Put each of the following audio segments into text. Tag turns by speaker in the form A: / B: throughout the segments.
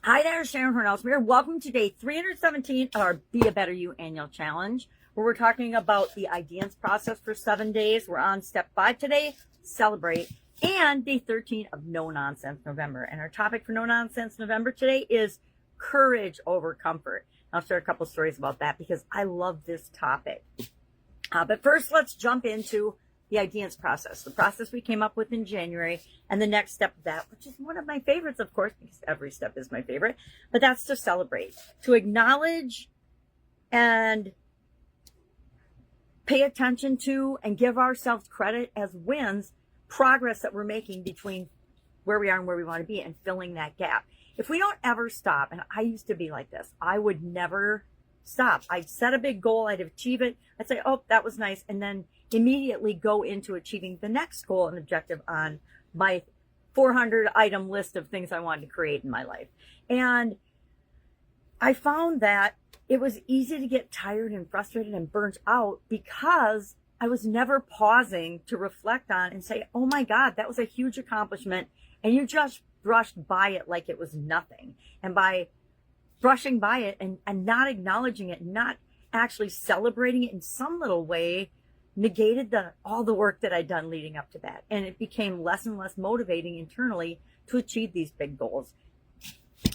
A: Hi there, Sharon Horne-Ellstrom here. Welcome to day 317 of our Be a Better You annual challenge, where we're talking about the ideas process for 7 days. We're on step 5 today, celebrate, and day 13 of No Nonsense November. And our topic for No Nonsense November today is courage over comfort. I'll share a couple stories about that because I love this topic. But first, let's jump into the ideas process, the process we came up with in January, and the next step of that, which is one of my favorites, of course, because every step is my favorite, but that's to celebrate, to acknowledge and pay attention to and give ourselves credit as wins, progress that we're making between where we are and where we want to be, and filling that gap. If we don't ever stop, and I used to be like this, I would never stop. I'd set a big goal, I'd achieve it, I'd say, oh, that was nice, and then immediately go into achieving the next goal and objective on my 400 item list of things I wanted to create in my life. And I found that it was easy to get tired and frustrated and burnt out because I was never pausing to reflect on and say, oh my God, that was a huge accomplishment. And you just brushed by it like it was nothing. And by brushing by it and not acknowledging it, not actually celebrating it in some little way, negated all the work that I'd done leading up to that. And it became less and less motivating internally to achieve these big goals.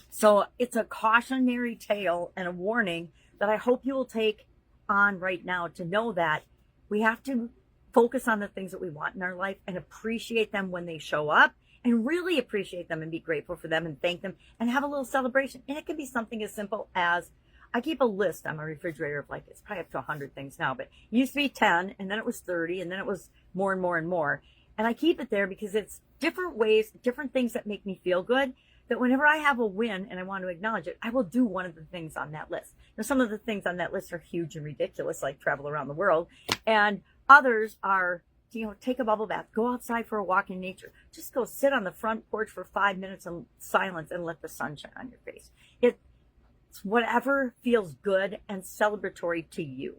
A: So it's a cautionary tale and a warning that I hope you will take on right now, to know that we have to focus on the things that we want in our life and appreciate them when they show up, and really appreciate them and be grateful for them and thank them and have a little celebration. And it can be something as simple as, I keep a list on my refrigerator of, like, it's probably up to 100 things now, but it used to be 10, and then it was 30, and then it was more and more and more. And I keep it there because it's different ways, different things that make me feel good, that whenever I have a win and I want to acknowledge it, I will do one of the things on that list. Now, some of the things on that list are huge and ridiculous, like travel around the world, and others are, take a bubble bath, go outside for a walk in nature, just go sit on the front porch for 5 minutes in silence and let the sun shine on your face. It's whatever feels good and celebratory to you.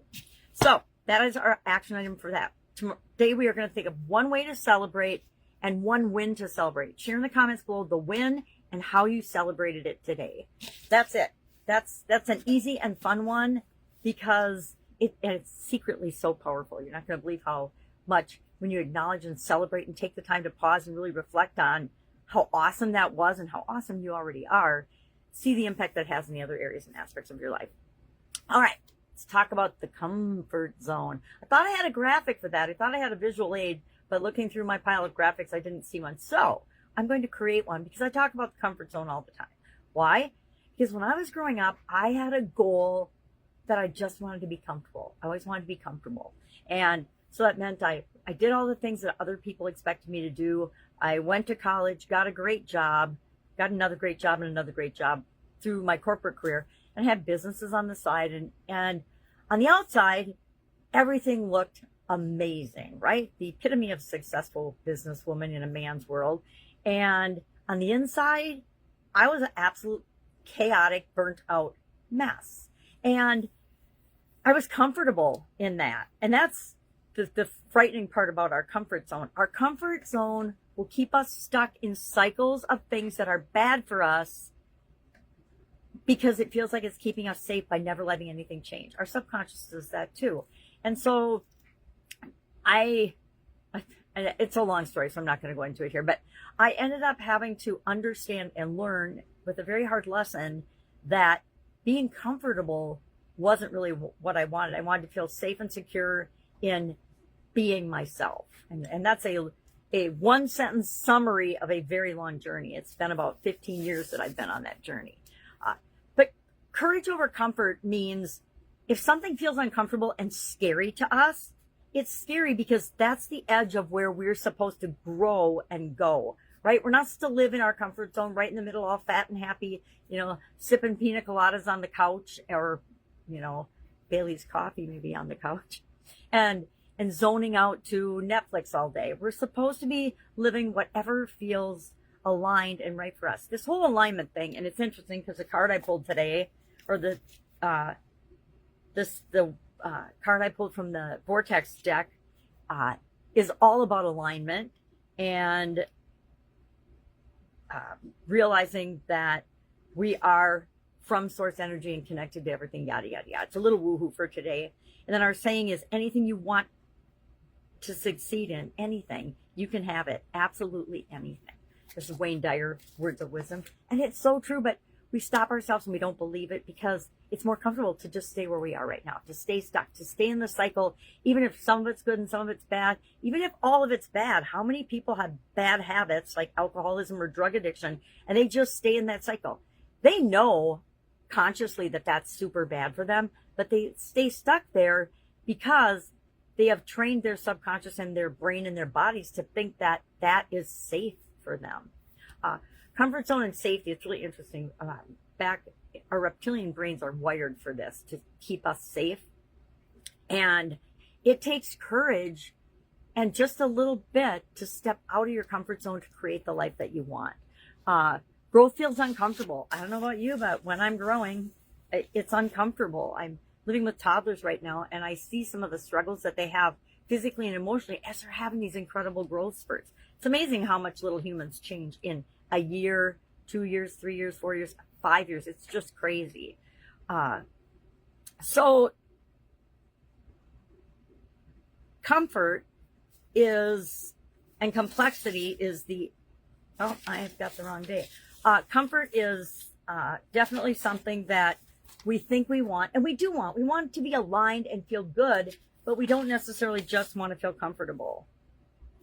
A: So that is our action item for that. Today we are going to think of one way to celebrate and one win to celebrate. Share in the comments below the win and how you celebrated it today. That's it. That's an easy and fun one, because it's secretly so powerful. You're not going to believe how much, when you acknowledge and celebrate and take the time to pause and really reflect on how awesome that was and how awesome you already are, see the impact that has in the other areas and aspects of your life. All right, let's talk about the comfort zone. I thought I had a graphic for that. I thought I had a visual aid, but looking through my pile of graphics, I didn't see one. So I'm going to create one, because I talk about the comfort zone all the time. Why? Because when I was growing up, I had a goal that I just wanted to be comfortable. I always wanted to be comfortable. And so that meant I did all the things that other people expected me to do. I went to college, got a great job, got another great job and another great job through my corporate career, and had businesses on the side. And on the outside, everything looked amazing, right? The epitome of successful businesswoman in a man's world. And on the inside, I was an absolute chaotic, burnt out mess. And I was comfortable in that. And that's the frightening part about our comfort zone. Our comfort zone will keep us stuck in cycles of things that are bad for us, because it feels like it's keeping us safe by never letting anything change. Our subconscious does that too. And so it's a long story, so I'm not going to go into it here, but I ended up having to understand and learn with a very hard lesson that being comfortable wasn't really what I wanted. I wanted to feel safe and secure in being myself. And that's a one sentence summary of a very long journey. It's been about 15 years that I've been on that journey. But courage over comfort means, if something feels uncomfortable and scary to us, it's scary because that's the edge of where we're supposed to grow and go, right? We're not supposed to live in our comfort zone right in the middle, all fat and happy, sipping pina coladas on the couch, or, Bailey's coffee maybe on the couch, and zoning out to Netflix all day. We're supposed to be living whatever feels aligned and right for us. This whole alignment thing, and it's interesting because the card I pulled today, or the card I pulled from the Vortex deck, is all about alignment and realizing that We are from source energy and connected to everything, yada, yada, yada. It's a little woohoo for today. And then our saying is anything you want to succeed in, anything, you can have it. Absolutely anything. This is Wayne Dyer, words of wisdom. And it's so true, but we stop ourselves and we don't believe it because it's more comfortable to just stay where we are right now, to stay stuck, to stay in the cycle, even if some of it's good and some of it's bad, even if all of it's bad. How many people have bad habits like alcoholism or drug addiction, and they just stay in that cycle? They know consciously that that's super bad for them, but they stay stuck there because they have trained their subconscious and their brain and their bodies to think that that is safe for them. Comfort zone and safety, it's really interesting. Our reptilian brains are wired for this, to keep us safe. And it takes courage and just a little bit to step out of your comfort zone to create the life that you want. Growth feels uncomfortable. I don't know about you, but when I'm growing, it's uncomfortable. I'm living with toddlers right now, and I see some of the struggles that they have physically and emotionally as they're having these incredible growth spurts. It's amazing how much little humans change in a year, 2 years, 3 years, 4 years, 5 years. It's just crazy. So comfort is, and complexity is I've got the wrong day. Comfort is definitely something that we think we want, and we do want. We want to be aligned and feel good, but we don't necessarily just want to feel comfortable.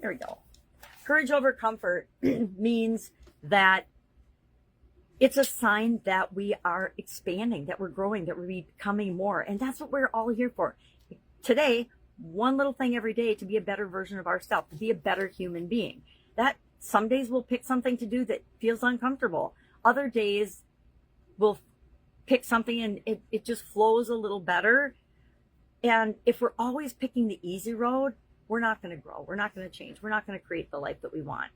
A: There we go. Courage over comfort means that it's a sign that we are expanding, that we're growing, that we're becoming more. And that's what we're all here for. Today, one little thing every day to be a better version of ourselves, to be a better human being. That some days we'll pick something to do that feels uncomfortable. Other days we'll pick something and it just flows a little better. And if we're always picking the easy road, we're not going to grow. We're not going to change. We're not going to create the life that we want.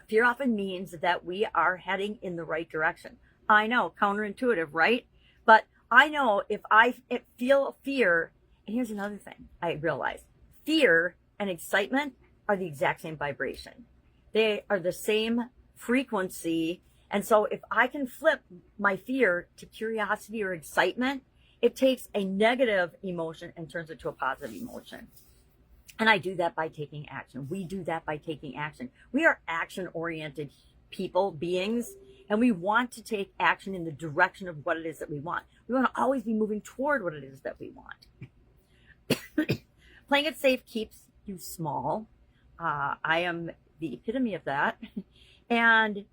A: Fear often means that we are heading in the right direction. I know, counterintuitive, right? But I know if I feel fear, and here's another thing I realized. Fear and excitement are the exact same vibration. They are the same frequency. And so if I can flip my fear to curiosity or excitement, it takes a negative emotion and turns it to a positive emotion. And I do that by taking action. We do that by taking action. We are action-oriented people, beings, and we want to take action in the direction of what it is that we want. We want to always be moving toward what it is that we want. Playing it safe keeps you small. I am the epitome of that. And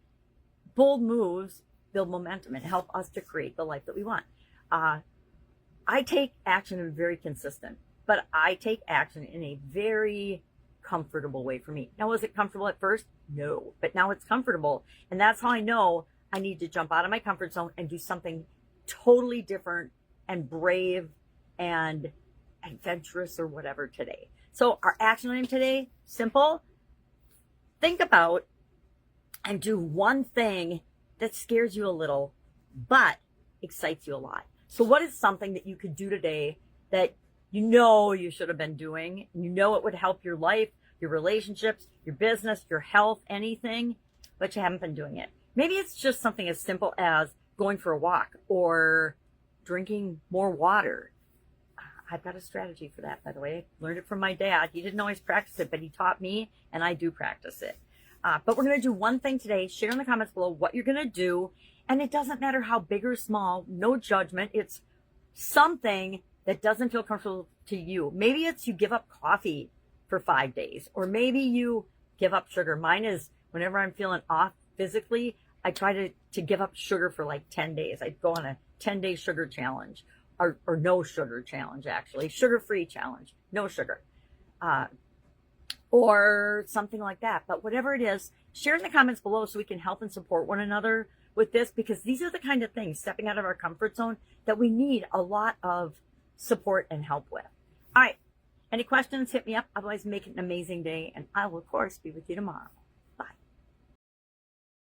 A: bold moves build momentum and help us to create the life that we want. I take action and I'm very consistent, but I take action in a very comfortable way for me. Now, was it comfortable at first? No, but now it's comfortable. And that's how I know I need to jump out of my comfort zone and do something totally different and brave and adventurous or whatever today. So our action item today, simple. Think about and do one thing that scares you a little, but excites you a lot. So what is something that you could do today that you know you should have been doing? You know it would help your life, your relationships, your business, your health, anything, but you haven't been doing it. Maybe it's just something as simple as going for a walk or drinking more water. I've got a strategy for that, by the way. Learned it from my dad. He didn't always practice it, but he taught me, and I do practice it. But we're going to do one thing today. Share in the comments below what you're going to do. And it doesn't matter how big or small, no judgment. It's something that doesn't feel comfortable to you. Maybe it's you give up coffee for 5 days, or maybe you give up sugar. Mine is whenever I'm feeling off physically, I try to give up sugar for like 10 days. I go on a 10-day sugar challenge or no sugar challenge, actually. Sugar-free challenge, no sugar. Or something like that. But whatever it is, share in the comments below so we can help and support one another with this, because these are the kind of things, stepping out of our comfort zone, that we need a lot of support and help with. All right. Any questions, hit me up. Otherwise, make it an amazing day, and I will, of course, be with you tomorrow.